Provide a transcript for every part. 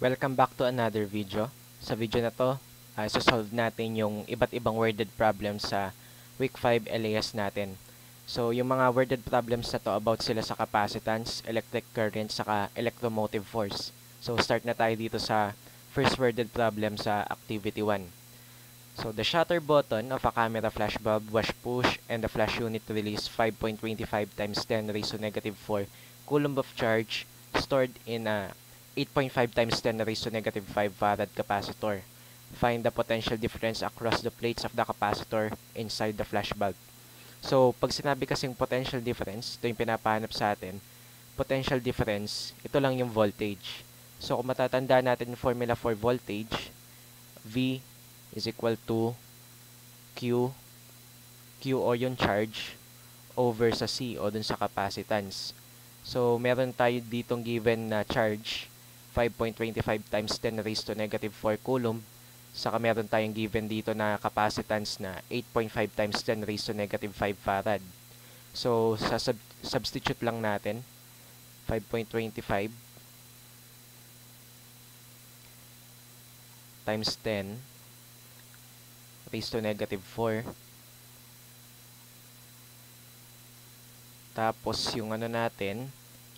Welcome back to another video. Sa video na to, solve natin yung iba't ibang worded problems sa week 5 LAS natin. So, yung mga worded problems na to about sila sa capacitance, electric current, saka electromotive force. So, start na tayo dito sa first worded problem sa activity 1. So, the shutter button of a camera flash bulb was pushed and the flash unit released 5.25 times 10 raised to negative 4 coulomb of charge stored in a 8.5 times 10 raised to negative 5 farad capacitor. Find the potential difference across the plates of the capacitor inside the flash bulb. So, pag sinabi kasing potential difference, ito yung pinapahanap sa atin. Potential difference, ito lang yung voltage. So, kung matatanda natin yung formula for voltage, V is equal to Q o yung charge, over sa C o dun sa capacitance. So, meron tayo ditong given na charge, 5.25 times 10 raised to negative 4 coulomb. Saka meron tayong given dito na capacitance na 8.5 times 10 raised to negative 5 farad. So, sa substitute lang natin, 5.25 times 10 raised to negative 4. Tapos, yung ano natin,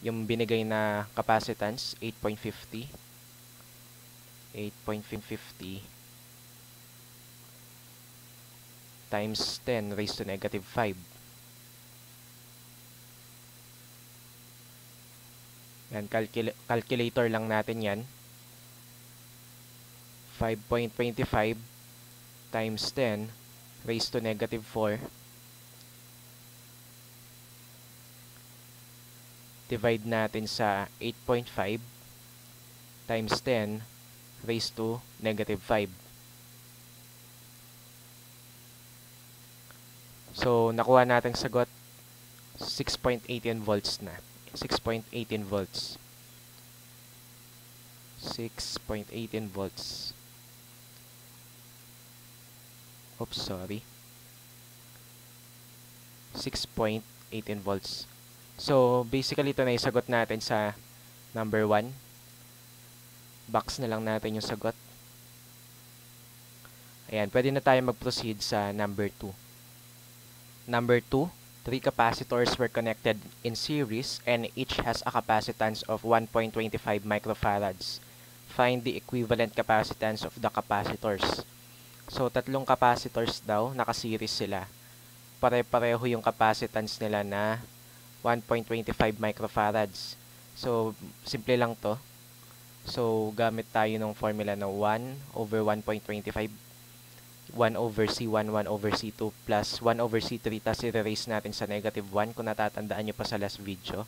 yung binigay na capacitance, 8.50 times 10 raised to negative 5. Yan, calculator lang natin yan. 5.25 times 10 raised to negative 4 divide natin sa 8.5 times 10 raised to negative 5. So, nakuha natin sagot 6.18 volts na. 6.18 volts. 6.18 volts. Oops, sorry. 6.18 volts. So, basically, ito na yung sagot natin sa number 1. Box na lang natin yung sagot. Ayan, pwede na tayo mag-proceed sa number 2. Number 2, 3 capacitors were connected in series and each has a capacitance of 1.25 microfarads. Find the equivalent capacitance of the capacitors. So, tatlong capacitors daw, naka-series sila. Pare-pareho yung capacitance nila na 1.25 microfarads. So, simple lang to. So, gamit tayo ng formula na 1 over 1.25, 1 over C1, 1 over C2, plus 1 over C3, tas i-erase natin sa negative 1 kung natatandaan nyo pa sa last video.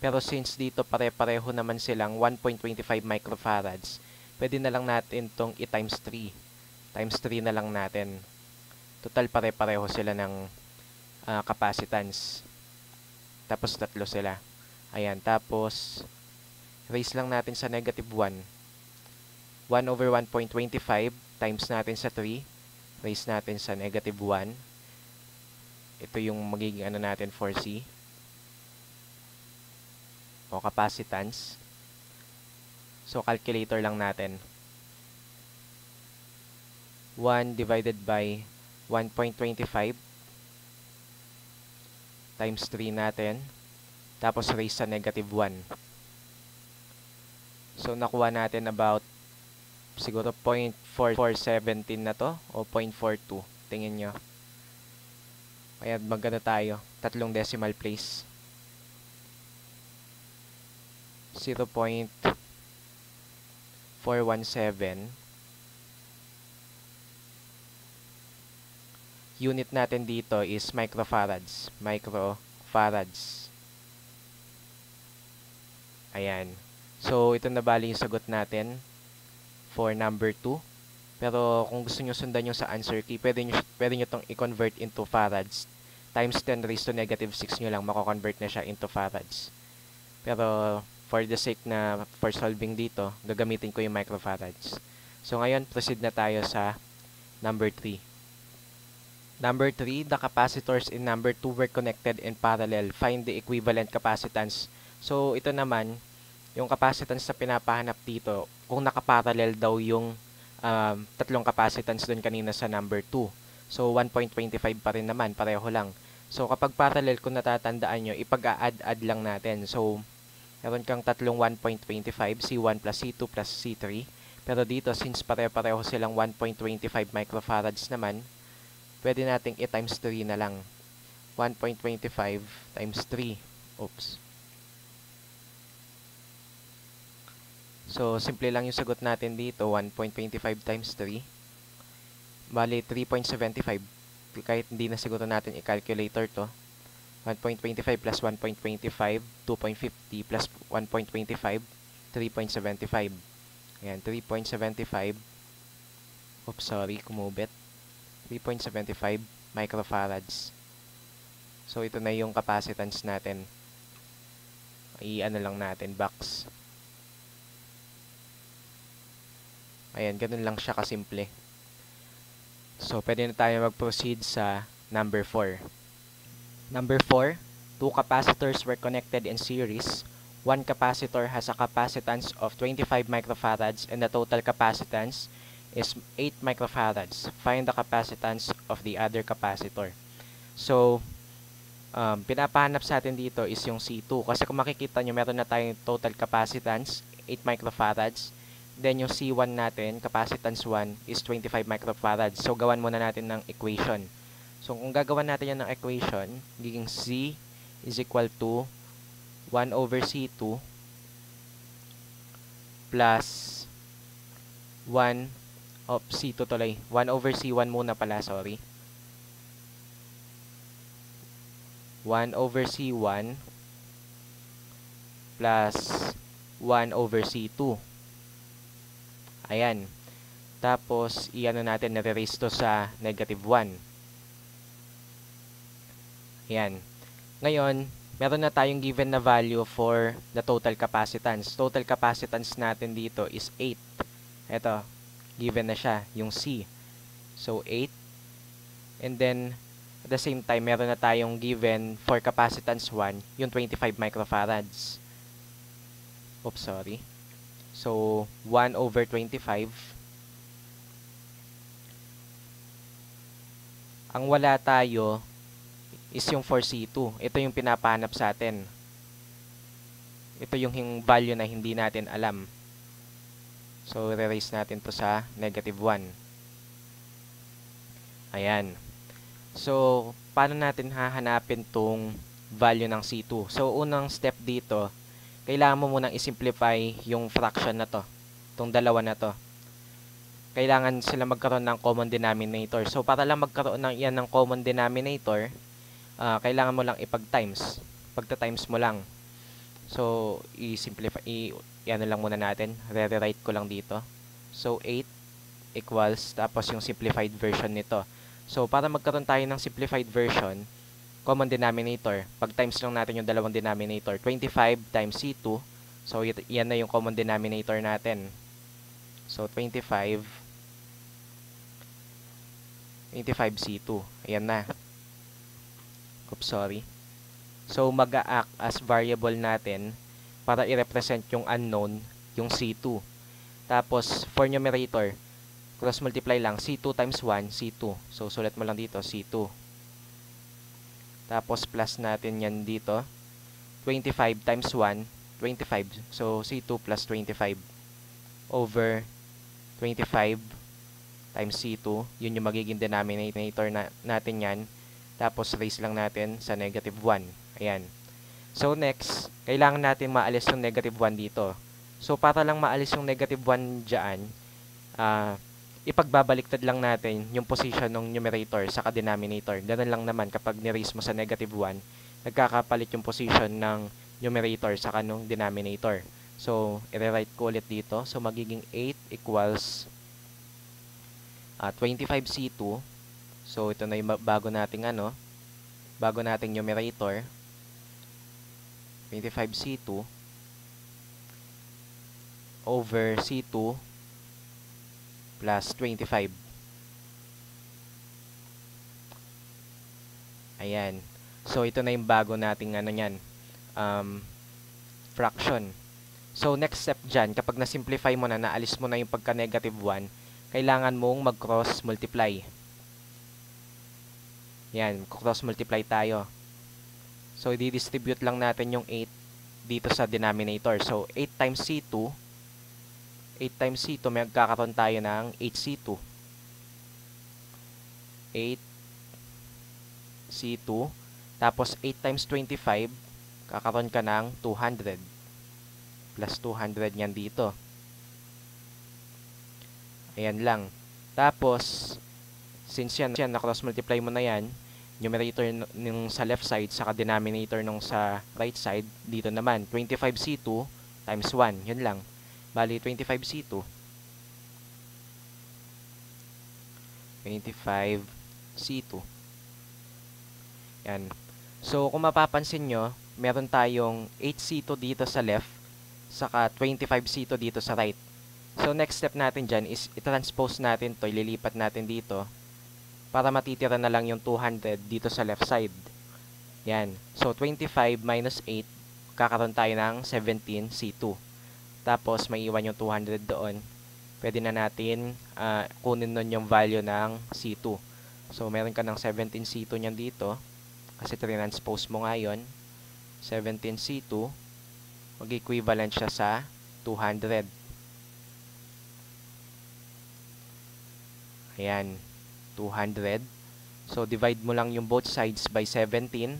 Pero since dito pare-pareho naman silang 1.25 microfarads, pwede na lang natin itong i-times 3. Times 3 na lang natin. Total pare-pareho sila ng capacitance. Tapos tatlo sila. Ayan, tapos raise lang natin sa negative 1. 1 over 1.25 times natin sa 3. Raise natin sa negative 1. Ito yung magiging ano natin for C. O capacitance. So, calculator lang natin. 1 divided by 1.25 times 3 natin. Tapos raise sa negative 1. So, nakuha natin about siguro 0.4417 na to o 0.42. Tingin nyo. Ayan, maganda tayo. Tatlong decimal place. 0.417. Unit natin dito is microfarads. Microfarads. Ayan. So, ito na bali yung sagot natin for number 2. Pero kung gusto nyo sundan yung sa answer key, pwede nyo itong i-convert into farads. Times 10 raised to negative 6 nyo lang, mako-convert na siya into farads. Pero for the sake na for solving dito, gagamitin ko yung microfarads. So, ngayon, proceed na tayo sa number 3. Number 3, the capacitors in number 2 were connected in parallel. Find the equivalent capacitance. So, ito naman, Yung capacitance na pinapahanap dito, kung nakaparallel daw yung tatlong capacitance dun kanina sa number 2. So, 1.25 pa rin naman, pareho lang. So, kapag parallel, kung natatandaan nyo, ipag-a-add-add lang natin. So, meron kang tatlong 1.25, C1 plus C2 plus C3. Pero dito, since pareho-pareho silang 1.25 microfarads naman, pwede nating i-times 3 na lang. 1.25 times 3. Oops. So, simple lang yung sagot natin dito. 1.25 times 3. Bali, 3.75. Kahit hindi na siguro natin i-calculator to. 1.25 plus 1.25, 2.50 plus 1.25, 3.75. Ayan, 3.75. Oops, sorry, kumubit. 3.75 microfarads. So, ito na yung capacitance natin. I-ano lang natin, box. Ayan, ganun lang siya kasimple. So, pwede na tayo mag-proceed sa number 4. Number 4, two capacitors were connected in series. One capacitor has a capacitance of 25 microfarads and the total capacitance is 8 microfarads. Find the capacitance of the other capacitor. So, pinapahanap sa atin dito is yung C2. Kasi kung makikita nyo, meron na tayong total capacitance, 8 microfarads. Then, yung C1 natin, capacitance 1, is 25 microfarads. So, gawan muna natin ng equation. So, kung gagawan natin yan ng equation, giging C is equal to 1 over C2 plus 1 of C2 tuloy. 1 over C1 muna pala, sorry. 1 over C1 plus 1 over C2. Ayan. Tapos, i-ano natin, nare-raise to sa negative 1. Ayan. Ngayon, meron na tayong given na value for the total capacitance. Total capacitance natin dito is 8. Ito, given na siya, yung C. So, 8. And then, at the same time, meron na tayong given for capacitance 1, yung 25 microfarads. Oops, sorry. So, 1 over 25. Ang wala tayo is yung 4C2. Ito yung pinapahanap sa atin. Ito yung value na hindi natin alam. So, re-raise natin to sa negative 1. Ayan. So, paano natin hahanapin tong value ng C2? So, unang step dito, kailangan mo munang isimplify yung fraction na to. Itong dalawa na to. Kailangan sila magkaroon ng common denominator. So, para lang magkaroon ng iyan ng common denominator, kailangan mo lang ipag-times. Pagta-times mo lang. So, i-simplify, i-ano lang muna natin. Re-rewrite ko lang dito. So, 8 equals, tapos yung simplified version nito. So, para magkaroon tayo ng simplified version, common denominator, pag-times lang natin yung dalawang denominator. 25 times C2. So, yan na yung common denominator natin. So, 25 C2. Ayan na. Oops, sorry. So, mag-a-act as variable natin para i-represent yung unknown, yung C2. Tapos, for numerator, cross-multiply lang. C2 times 1, C2. So, sulat mo lang dito, C2. Tapos, plus natin yan dito. 25 times 1, 25. So, C2 plus 25 over 25 times C2. Yun yung magiging denominator natin yan. Tapos, raise lang natin sa negative 1. Ayan. So, next, kailangan natin maalis yung negative 1 dito. So, para lang maalis yung negative 1 dyan, ipagbabaliktad lang natin yung position ng numerator sa denominator. Ganun lang naman kapag ni-raise mo sa negative 1, nagkakapalit yung position ng numerator sa kanong denominator. So, i-rewrite ko ulit dito. So, magiging 8 equals 25C2. So, ito na yung bago nating numerator. 25C2 over C2 plus 25. Ayan. So, ito na yung bago nating fraction. So, next step dyan, kapag na-simplify mo na, naalis mo na yung pagka-negative 1, kailangan mong mag-cross multiply. Yan, cross multiply tayo. So, i-distribute lang natin yung 8 dito sa denominator. So, 8 times C2, 8 times C2, may magkakaroon tayo ng 8C2. 8 C2. Tapos, 8 times 25, kakaroon ka ng 200. Plus 200 yan dito. Ayan lang. Tapos, since yan na-cross multiply mo na yan, numerator nung sa left side, saka denominator nung sa right side, dito naman, 25C2 times 1. Yun lang. Bali, 25C2. 25C2. Yan. So, kung mapapansin nyo, meron tayong 8C2 dito sa left, saka 25C2 dito sa right. So, next step natin dyan is i-transpose natin to, ililipat natin dito, para matitira na lang yung 200 dito sa left side. Yan. So, 25 minus 8, kakaroon tayo ng 17C2. Tapos, may iwan yung 200 doon. Pwede na natin kunin nun yung value ng C2. So, meron ka ng 17C2 nyan dito. Kasi transpose mo nga yun. 17C2. Mag-equivalent siya sa 200. Ayan. 200. So, divide mo lang yung both sides by 17.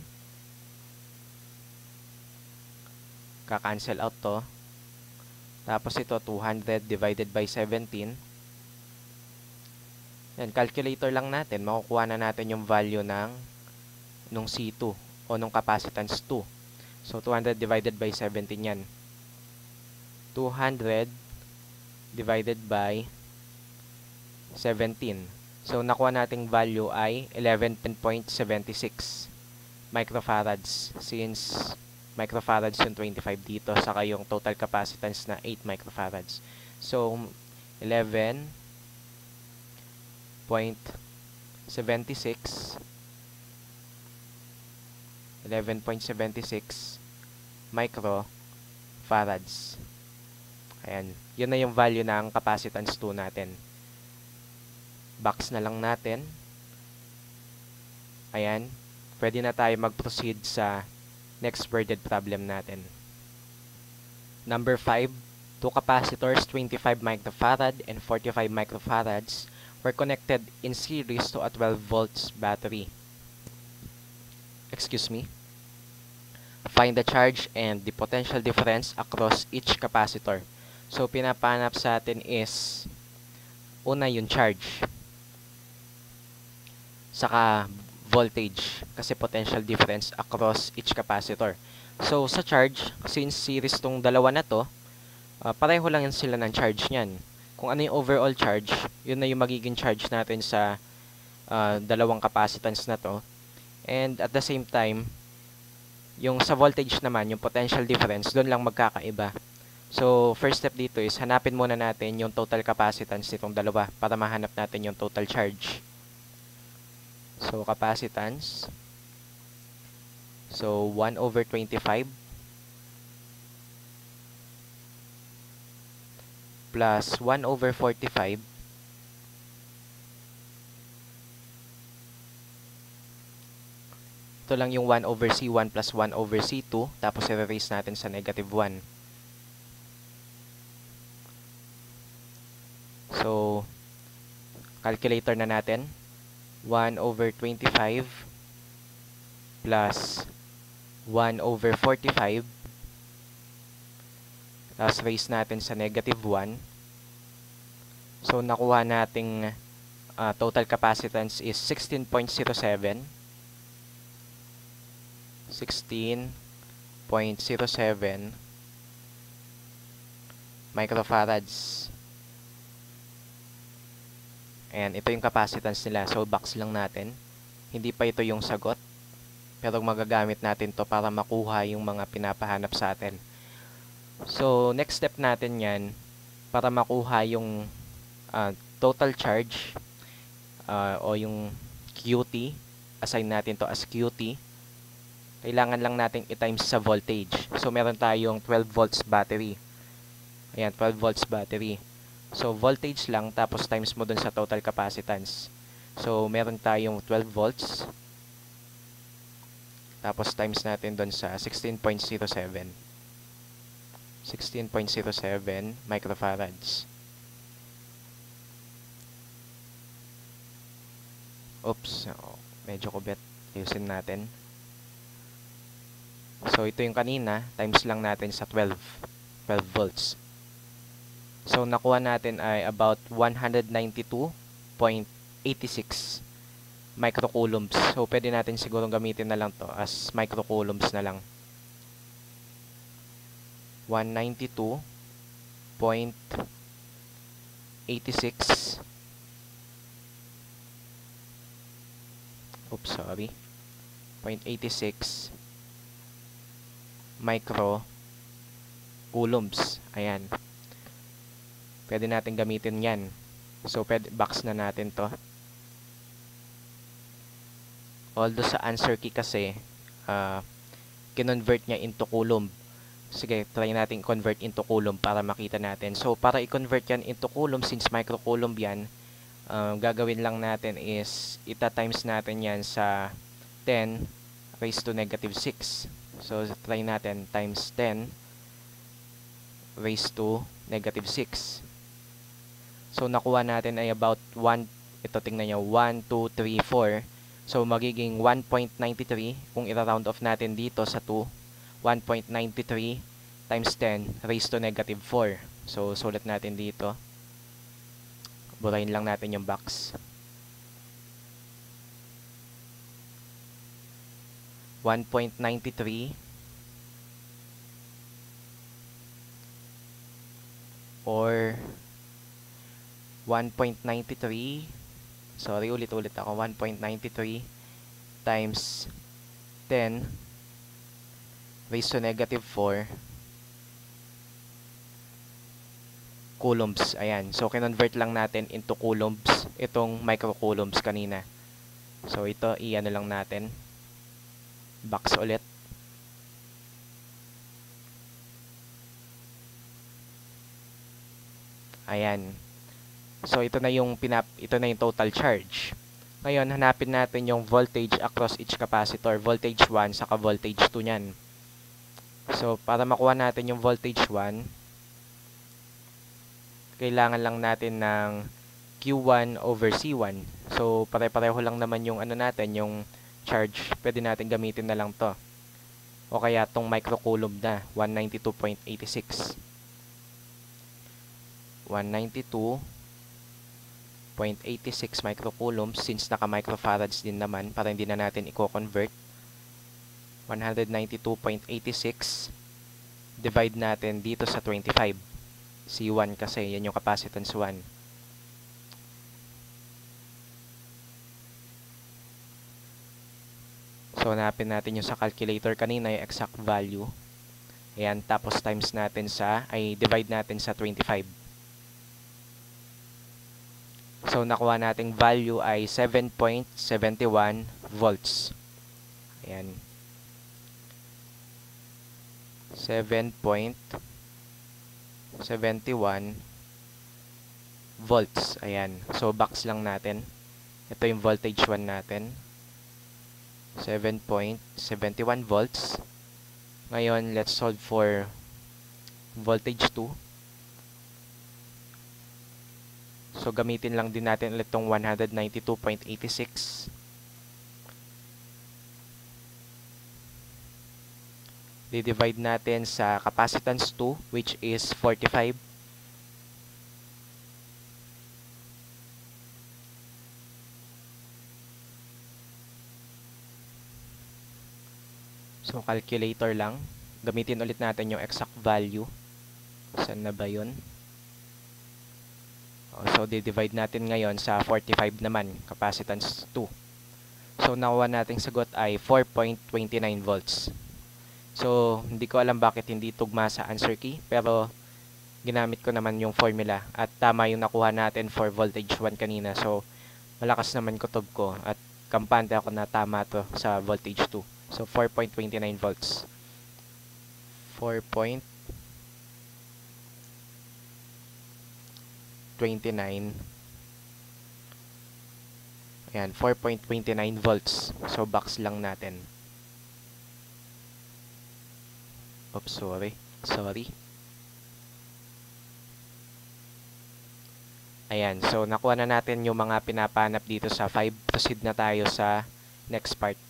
Ka-cancel out to. Tapos ito, 200 divided by 17. Yan, calculator lang natin. Makukuha na natin yung value nung C2 o nung capacitance 2. So, 200 divided by 17 yan. 200 divided by 17. So, nakuha nating value ay 11.76 microfarads. Since microfarads yung 25 dito, saka yung total capacitance na 8 microfarads. So, 11.76 microfarads. Ayan. Yun na yung value ng capacitance 2 natin. Box na lang natin. Ayan. Pwede na tayo mag-proceed sa next worded problem natin. Number 5. Two capacitors, 25 microfarad and 45 microfarads, were connected in series to a 12 volts battery. Excuse me. Find the charge and the potential difference across each capacitor. So, pinapanap sa atin is una yung charge. Saka voltage. Kasi potential difference across each capacitor. So, sa charge, since series tong dalawa na to, pareho lang yan sila ng charge niyan. Kung ano yung overall charge, yun na yung magiging charge natin sa dalawang capacitance na to. And at the same time, yung sa voltage naman, yung potential difference, doon lang magkakaiba. So, first step dito is hanapin muna natin yung total capacitance nitong dalawa para mahanap natin yung total charge. So, capacitance. So, 1 over 25 plus 1 over 45 ito lang yung 1 over C1 plus 1 over C2, tapos i-erase natin sa negative 1. So, calculator na natin. 1 over 25 plus 1 over 45, tapos raise natin sa negative 1. So, nakuha nating total capacitance is 16.07 microfarads. Ayan, ito yung capacitance nila. So, box lang natin. Hindi pa ito yung sagot. Pero magagamit natin to para makuha yung mga pinapahanap sa atin. So, next step natin yan, para makuha yung total charge o yung QT. Assign natin to as QT. Kailangan lang natin i-times sa voltage. So, meron tayong 12 volts battery. Ayan, 12 volts battery. So, voltage lang, tapos times mo dun sa total capacitance. So, meron tayong 12 volts, tapos times natin dun sa 16.07. 16.07 microfarads. Oops, medyo kubet. Ayusin natin. So, ito yung kanina, times lang natin sa 12 volts. So, nakuha natin ay about 192.86 microcoulombs. So, pwede natin siguro gamitin na lang to as microcoulombs na lang. 192.86 oops, sorry. 0.86 microcoulombs. Ayan. Pwede natin gamitin yan. So, box na natin to. Although sa answer key kasi, kinonvert niya into coulomb. Sige, try natin convert into coulomb para makita natin. So, para i-convert yan into coulomb, since microcoulomb yan, gagawin lang natin is, ita-times natin yan sa 10 raised to negative 6. So, try natin times 10 raised to negative 6. So, nakuha natin ay about 1, ito tingnan nyo, 1, 2, 3, 4. So, magiging 1.93. Kung i-round off natin dito sa 2, 1.93 times 10 raised to negative 4. So, sulat natin dito. Burahin lang natin yung box. 1.93 or 1.93, sorry, ulit-ulit ako, 1.93 times 10 raised to negative 4 coulombs. Ayan. So, kinonvert lang natin into coulombs itong microcoulombs kanina. So, ito, i-ano lang natin. Box ulit. Ayan. So, ito na yung total charge. Ngayon, hanapin natin yung voltage across each capacitor. Voltage 1 saka voltage 2 niyan. So, para makuha natin yung voltage 1, kailangan lang natin ng Q1 over C1. So, pare-pareho lang naman yung natin, yung charge. Pwede natin gamitin na lang to. O kaya tong microcoulomb na, 192.86. 192.86 microcoulombs, since naka-microfarads din naman para hindi na natin i-convert. 192.86 divide natin dito sa 25. C1 kasi, yan yung capacitance 1. So, hanapin natin yung sa calculator kanina, yung exact value. Ayan, tapos times natin divide natin sa 25. So, nakuha nating value ay 7.71 volts. Ayan. 7.71 volts. Ayan. So, box lang natin. Ito yung voltage 1 natin. 7.71 volts. Ngayon, let's solve for voltage 2. So, gamitin lang din natin ulit itong 192.86. Di-divide natin sa capacitance 2, which is 45. So, calculator lang. Gamitin ulit natin yung exact value. Saan na ba yun? So, di-divide natin ngayon sa 45 naman, capacitance 2. So, nakuha nating sagot ay 4.29 volts. So, hindi ko alam bakit hindi tugma sa answer key, pero ginamit ko naman yung formula at tama yung nakuha natin for voltage 1 kanina. So, malakas naman kutob ko at kampante ako na tama to sa voltage 2. So, 4.29 volts. 4.29 4.29. Ayan, 4.29 volts. So, box lang natin. Oops, sorry. Ayan, so nakuha na natin yung mga pinapanap dito sa 5. Proceed na tayo sa next part.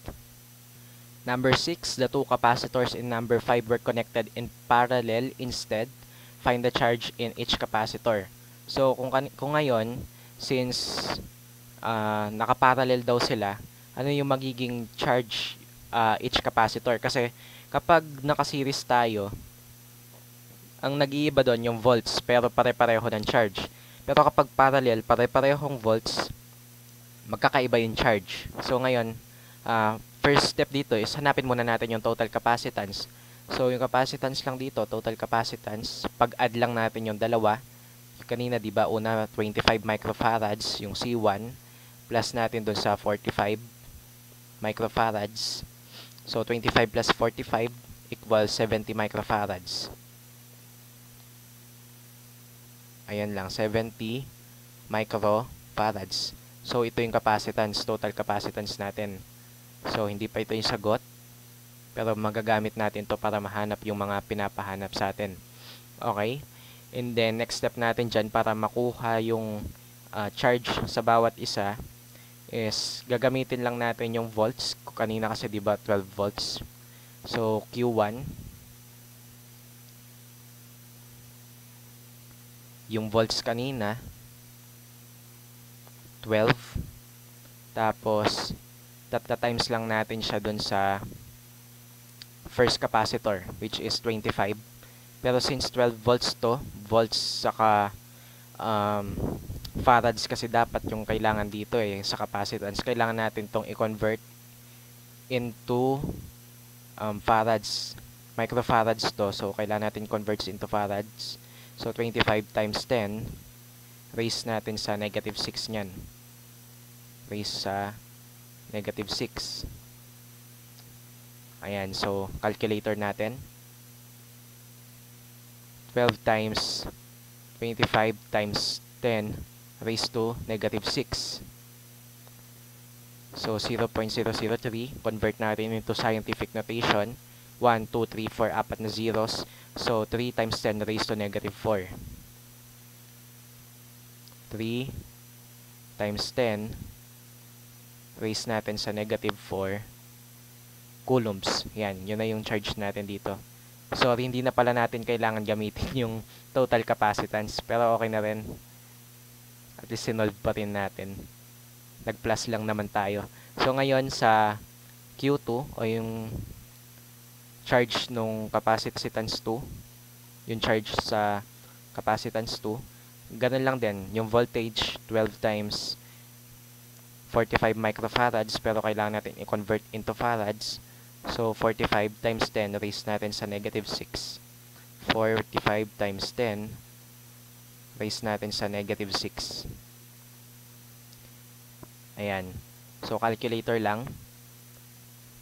Number 6, the two capacitors in number 5 were connected in parallel instead. Find the charge in each capacitor. So, kung ngayon, since nakaparallel daw sila, ano yung magiging charge each capacitor? Kasi kapag naka-series tayo, ang nag-iiba doon yung volts, pero pare-pareho ng charge. Pero kapag parallel, pare-parehong volts, magkakaiba yung charge. So ngayon, first step dito is hanapin muna natin yung total capacitance. So yung capacitance lang dito, total capacitance, pag-add lang natin yung dalawa. Kanina, di ba, una 25 microfarads, yung C1, plus natin dun sa 45 microfarads. So 25 plus 45 equals 70 microfarads. Ayan lang, 70 microfarads. So, ito yung capacitance, total capacitance natin. So, hindi pa ito yung sagot. Pero magagamit natin to para mahanap yung mga pinapahanap sa atin. Okay? And then, next step natin dyan para makuha yung charge sa bawat isa is gagamitin lang natin yung volts. Kanina kasi diba 12 volts. So, Q1. Yung volts kanina 12, tapos times lang natin siya dun sa first capacitor, which is 25. Pero since 12 volts to, volts saka farads kasi dapat yung kailangan dito sa capacitance, kailangan natin tong i-convert into farads, microfarads to, so kailangan natin convert into farads. So, 25 times 10, raise natin sa negative 6 nyan. Raise sa negative 6. Ayan, so, calculator natin. 12 times 25 times 10 raised to negative 6. So, 0.003. Convert natin into scientific notation. 1, 2, 3, 4, apat na zeros. So, 3 times 10 raised to negative 4. 3 times 10 raised natin sa negative 4 coulombs. Yan, yun na yung charge natin dito. Sorry, hindi na pala natin kailangan gamitin yung total capacitance. Pero okay na rin. At least sinolve pa rin natin. Nag-plus lang naman tayo. So, ngayon sa Q2 o yung charge nung capacitance 2, yung charge sa capacitance 2, ganun lang din, yung voltage 12 times 45 microfarads, pero kailangan natin i-convert into farads. So 45 times 10 raise natin sa negative 6. 45 times 10 raise natin sa negative 6. Ayan, so calculator lang.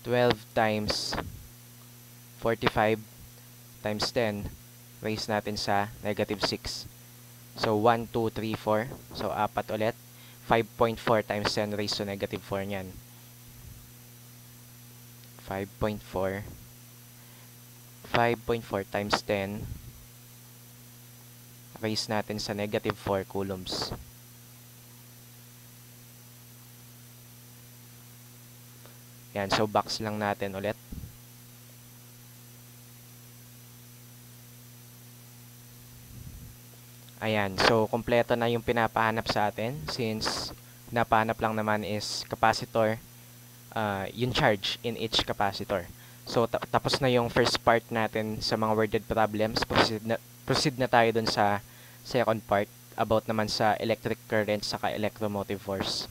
12 times 45 times 10 raise natin sa negative 6. So, 1, 2, 3, 4. So, apat ulit. 5.4 times 10 raised to negative 4 niyan. 5.4. 5.4 times 10 raise natin sa negative 4 coulombs. Yan, so box lang natin ulit. Ayan, so kompleto na yung pinapahanap sa atin since napahanap lang naman is capacitor, yung charge in each capacitor. So tapos na yung first part natin sa mga worded problems. Proceed na tayo dun sa second part about naman sa electric current saka electromotive force.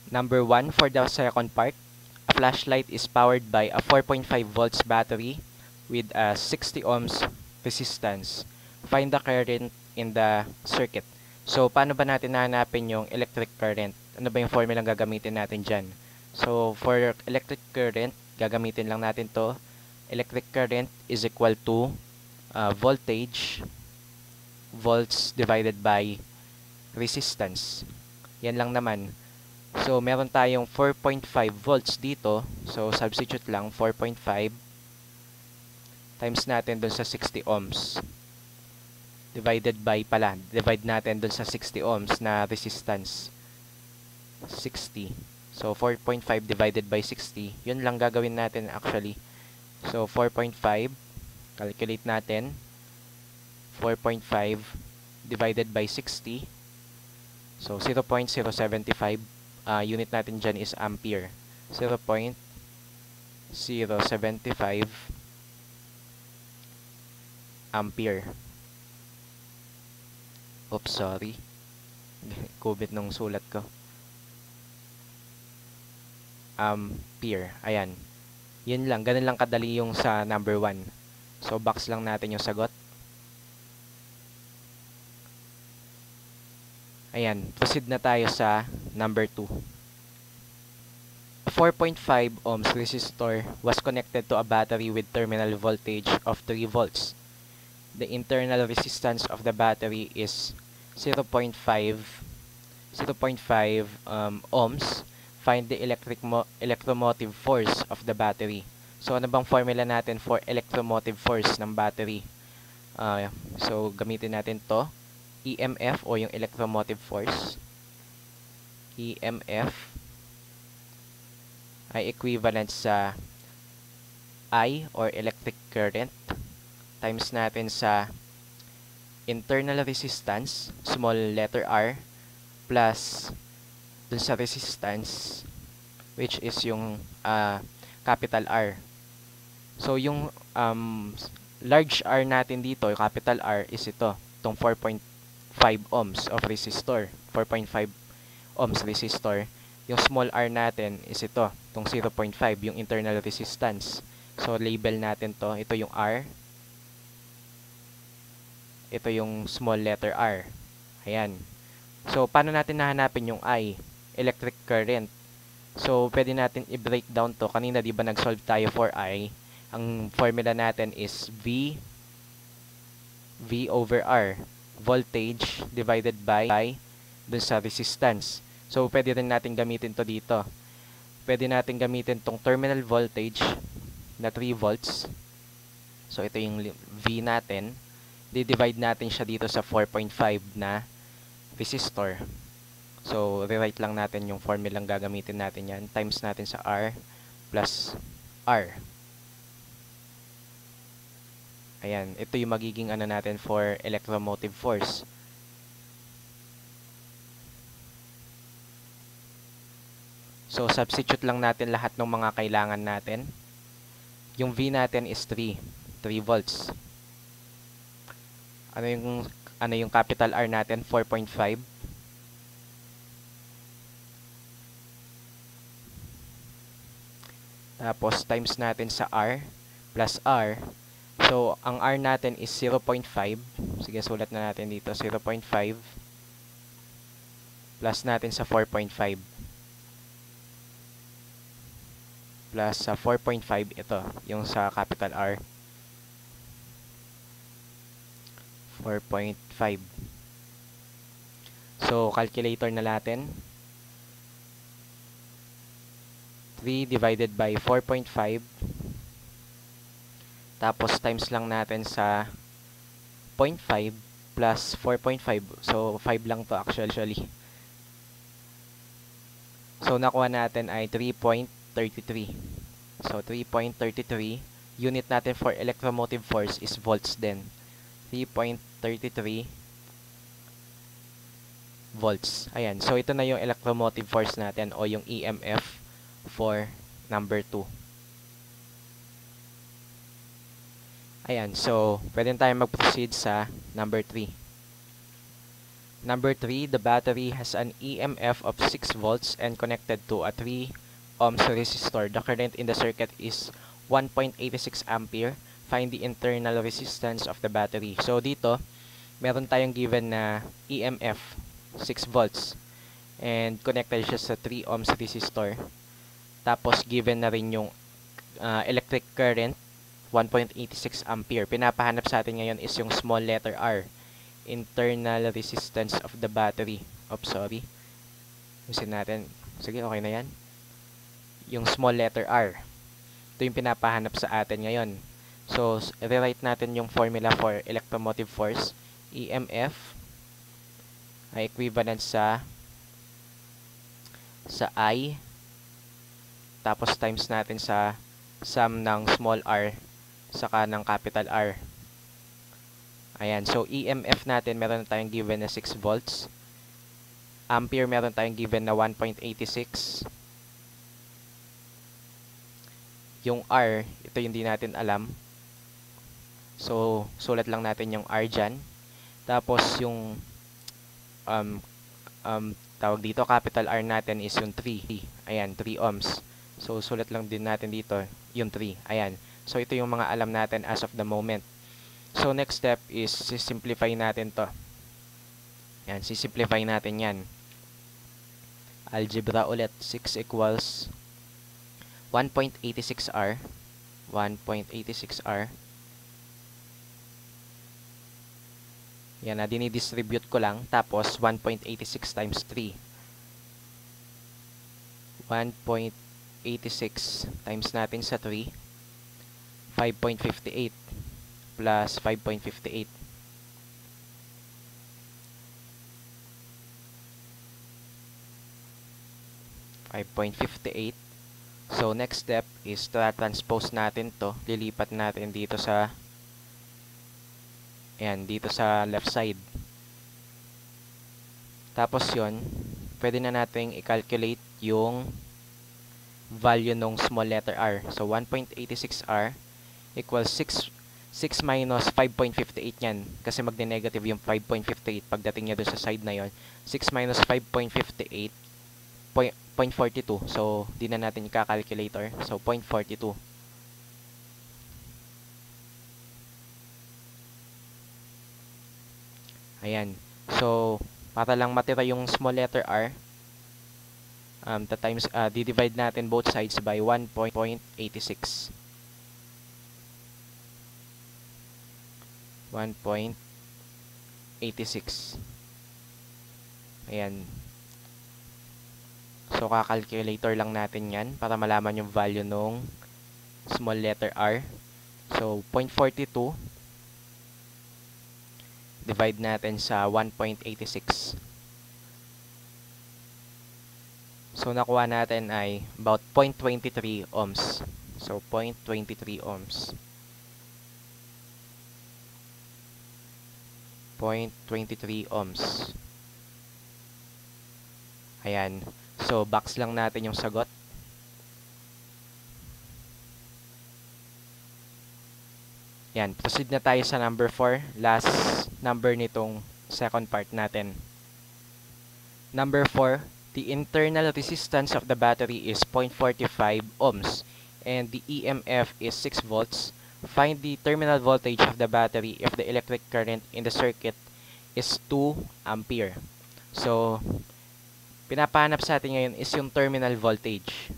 Number 1, for the second part, a flashlight is powered by a 4.5 volts battery with a 60 ohms resistance. Find the current in the circuit. So, paano ba natin hahanapin yung electric current? Ano ba yung formula gagamitin natin dyan? So, for electric current, gagamitin lang natin to. Electric current is equal to voltage volts divided by resistance. Yan lang naman. So, meron tayong 4.5 volts dito. So, substitute lang 4.5 times natin dun sa 60 ohms. Divide natin dun sa 60 ohms na resistance. 60. So, 4.5 divided by 60. Yun lang gagawin natin actually. So, 4.5. Calculate natin. 4.5 divided by 60. So, 0.075. Unit natin dyan is ampere. 0.075 ampere. Oops, sorry. Kubit nung sulat ko. Ampere. Ayan. Yun lang. Ganun lang kadali yung sa number 1. So, box lang natin yung sagot. Ayan. Proceed na tayo sa number 2. A 4.5 ohms resistor was connected to a battery with terminal voltage of 3 volts. The internal resistance of the battery is 0.5 ohms. Find the electromotive force of the battery. So, ano bang formula natin for electromotive force ng battery? So, gamitin natin to. EMF o yung electromotive force. EMF ay equivalent sa I or electric current times natin sa internal resistance, small letter R, plus dun sa resistance, which is yung capital R. So, yung large R natin dito, yung capital R, is ito, itong 4.5 ohms of resistor. 4.5 ohms resistor. Yung small r natin is ito, itong 0.5, yung internal resistance. So, label natin to. Ito yung R. Ito yung small letter R. Ayan. So, paano natin nahanapin yung I? Electric current. So, pwede natin i-break down to. Kanina, di ba nag-solve tayo for I? Ang formula natin is V over R. Voltage divided by dun sa resistance. So, pwede rin natin gamitin to dito. Pwede natin gamitin tong terminal voltage na 3 volts. So, ito yung V natin. Di-divide natin siya dito sa 4.5 na resistor. So, rewrite lang natin yung formula lang gagamitin natin yan. Times natin sa R plus R. Ayan. Ito yung magiging ano natin for electromotive force. So, substitute lang natin lahat ng mga kailangan natin. Yung V natin is 3 volts. Ano yung capital R natin? 4.5. Tapos, times natin sa R plus R. So, ang R natin is 0.5. Sige, sulat na natin dito. 0.5 plus natin sa 4.5. Plus sa 4.5, ito. Yung sa capital R. 4.5. So, calculator na natin. 3 divided by 4.5. Tapos, times lang natin sa 0.5 plus 4.5. So, 5 lang to actually. So, nakuha natin ay 3.33. So, 3.33. Unit natin for electromotive force is volts din. 3.33 volts. Ayan. So, ito na yung electromotive force natin o yung EMF for number 2. Ayan. So, pwede tayo mag-proceed sa number 3. Number 3, the battery has an EMF of 6 volts and connected to a 3 ohms resistor. The current in the circuit is 1.86 ampere. Find the internal resistance of the battery. So, dito, meron tayong given na EMF, 6 volts. And connected siya sa 3 ohms resistor. Tapos, given na rin yung electric current, 1.86 ampere. Pinapahanap sa atin ngayon is yung small letter R. internal resistance of the battery. Oops, sorry. Usin natin. Sige, okay na yan. Yung small letter R. Ito yung pinapahanap sa atin ngayon. So, rewrite natin yung formula for electromotive force. EMF ay equivalent sa I, tapos times natin sa sum ng small r saka ng capital R. Ayan. So, EMF natin, meron tayong given na 6 volts. Ampere, meron tayong given na 1.86. Yung R, ito yung di natin alam. So, sulat lang natin yung R dyan. Tapos, yung tawag dito, capital R natin is yung 3. Ayan, 3 ohms. So, sulat lang din natin dito yung 3. Ayan. So, ito yung mga alam natin as of the moment. So, next step is simplify natin to. Ayan, sisimplify natin yan. Algebra ulit. 6 equals 1.86R. 1.86R. Yan na, dinidistribute ko lang. Tapos, 1.86 times 3. 1.86 times natin sa 3. 5.58 plus 5.58. 5.58. So, next step is transpose natin to. Lilipat natin dito sa dito sa left side. Tapos yon, pwede na nating i-calculate yung value ng small letter r. So, 1.86r equals 6 minus 5.58 yan. Kasi magne-negative yung 5.58 pagdating niya dun sa side na yon. 6 minus 5.58, 0.42. So, di na natin i-calculator. So, 0.42. Ayan. So, para lang matira yung small letter r, di-divide natin both sides by 1.86. 1.86. Ayan. So, kakalculator lang natin yan para malaman yung value ng small letter r. So, 0.42 divide natin sa 1.86. So, nakuha natin ay about 0.23 ohms. So, 0.23 ohms. 0.23 ohms. Ayan. So, box lang natin yung sagot. Yan. Proceed na tayo sa number 4. Last number nitong second part natin. Number 4. The internal resistance of the battery is 0.45 ohms and the EMF is 6 volts. Find the terminal voltage of the battery if the electric current in the circuit is 2 ampere. So, pinapahanap sa atin ngayon is yung terminal voltage.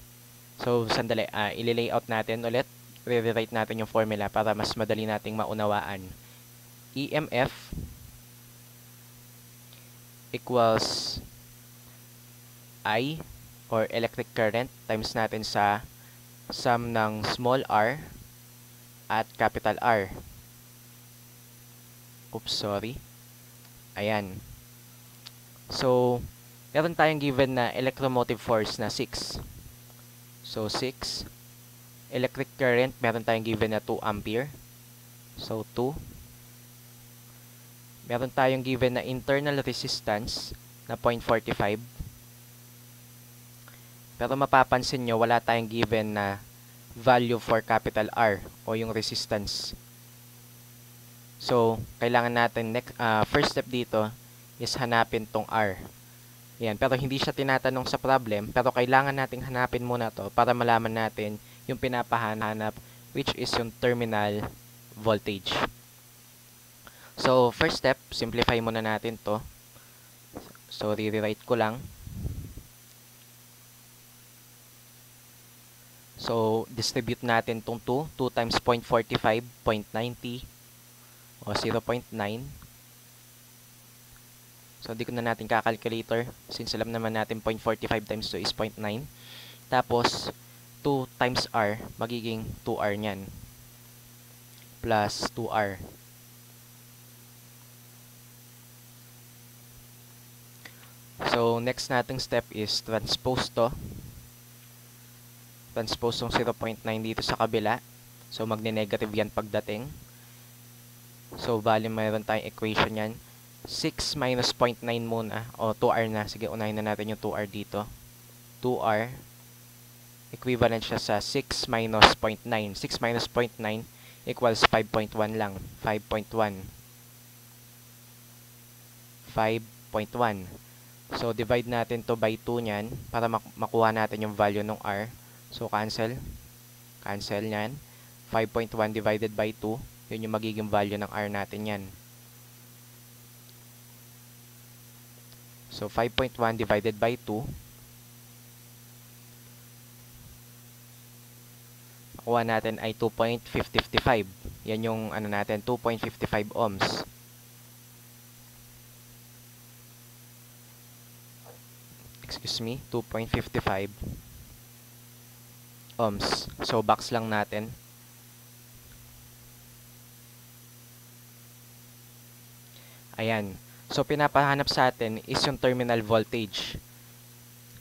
So, sandali, i-layout natin ulit. Rewrite natin yung formula para mas madali nating maunawaan. EMF equals I or electric current times natin sa sum ng small r at capital R. Oops, sorry. Ayan. So, meron tayong given na electromotive force na 6. So, 6. Electric current, meron tayong given na 2 ampere. So, 2. Meron tayong given na internal resistance na 0.45. Pero mapapansin nyo, wala tayong given na value for capital R o yung resistance. So, kailangan natin, first step dito is hanapin tong R. Yan, pero hindi siya tinatanong sa problem, pero kailangan nating hanapin muna to para malaman natin yung pinapahanap, which is yung terminal voltage. So, first step, simplify muna natin to. So, rewrite ko lang. So, distribute natin tong 2. 2 times 0.45, 0.90 o 0.9. So, di ko na natin kakalculator. Since alam naman natin 0.45 times 2 is 0.9. Tapos, 2 times R, magiging 2R nyan. Plus 2R. So, next nating step is transpose to. Transpose yung 0.9 dito sa kabila. So, magne-negative yan pagdating. So, bali mayroon tayong equation yan. 6 minus 0.9 muna. O, 2R na. Sige, unahin na natin yung 2R dito. 2R. Equivalent siya sa 6 minus 0.9. 6 minus 0.9 equals 5.1 lang. 5.1. 5.1. So, divide natin to by 2 nyan para makuha natin yung value ng R. So, cancel. Cancel yan. 5.1 divided by 2. Yun yung magiging value ng R natin yan. So, 5.1 divided by 2. Makuha natin ay 2.55. Yan yung ano natin, 2.55 ohms. Excuse me, 2.55 ohms. So, box lang natin. Ayan. So, pinapahanap sa atin is yung terminal voltage.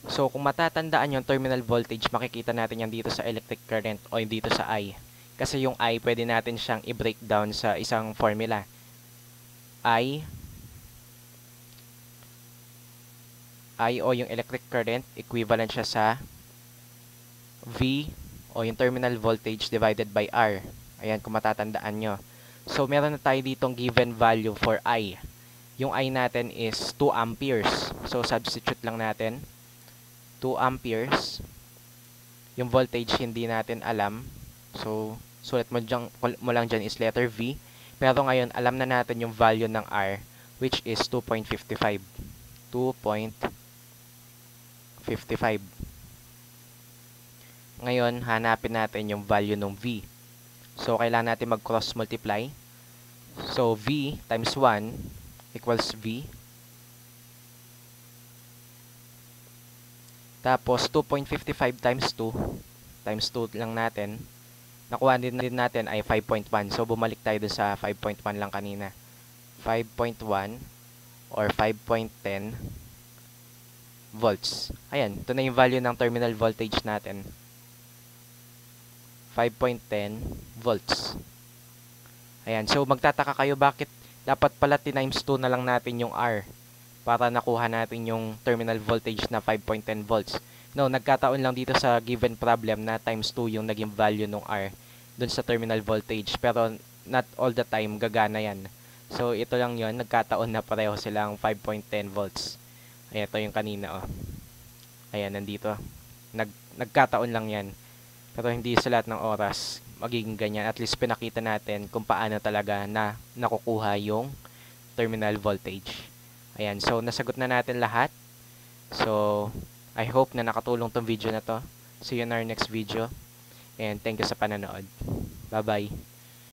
So, kung matatandaan yung terminal voltage, makikita natin yan dito sa electric current o dito sa I. Kasi yung I, pwede natin siyang i-breakdown sa isang formula. I o yung electric current, equivalent siya sa V o yung terminal voltage divided by R. Ayan, kung matatandaan nyo. So, meron na tayo ditong given value for I. Yung I natin is 2 amperes. So, substitute lang natin. 2 amperes. Yung voltage hindi natin alam. So, sulat mo lang dyan is letter V. Pero ngayon, alam na natin yung value ng R, which is 2.55. 2.55. Ngayon, hanapin natin yung value ng V. So, kailangan natin mag-cross multiply. So, V times 1 equals V. Tapos, 2.55 times 2. Times 2 lang natin. Nakuha din natin ay 5.1. So, bumalik tayo dun sa 5.1 lang kanina. 5.1 or 5.10 volts. Ayan, ito na yung value ng terminal voltage natin. 5.10 volts. Ayan, so magtataka kayo bakit dapat pala times 2 na lang natin yung R para nakuha natin yung terminal voltage na 5.10 volts. No, nagkataon lang dito sa given problem na times 2 yung naging value ng R dun sa terminal voltage. Pero not all the time gagana yan. So, ito lang yon, nagkataon na pareho silang 5.10 volts. Ayan, ito yung kanina, oh. Ayan, nandito. Nagkataon lang yan. Pero hindi sa lahat ng oras magiging ganyan. At least pinakita natin kung paano talaga na nakukuha yung terminal voltage. Ayan, so nasagot na natin lahat. So, I hope na nakatulong tong video na to. See you in our next video. And thank you sa pananood. Bye-bye.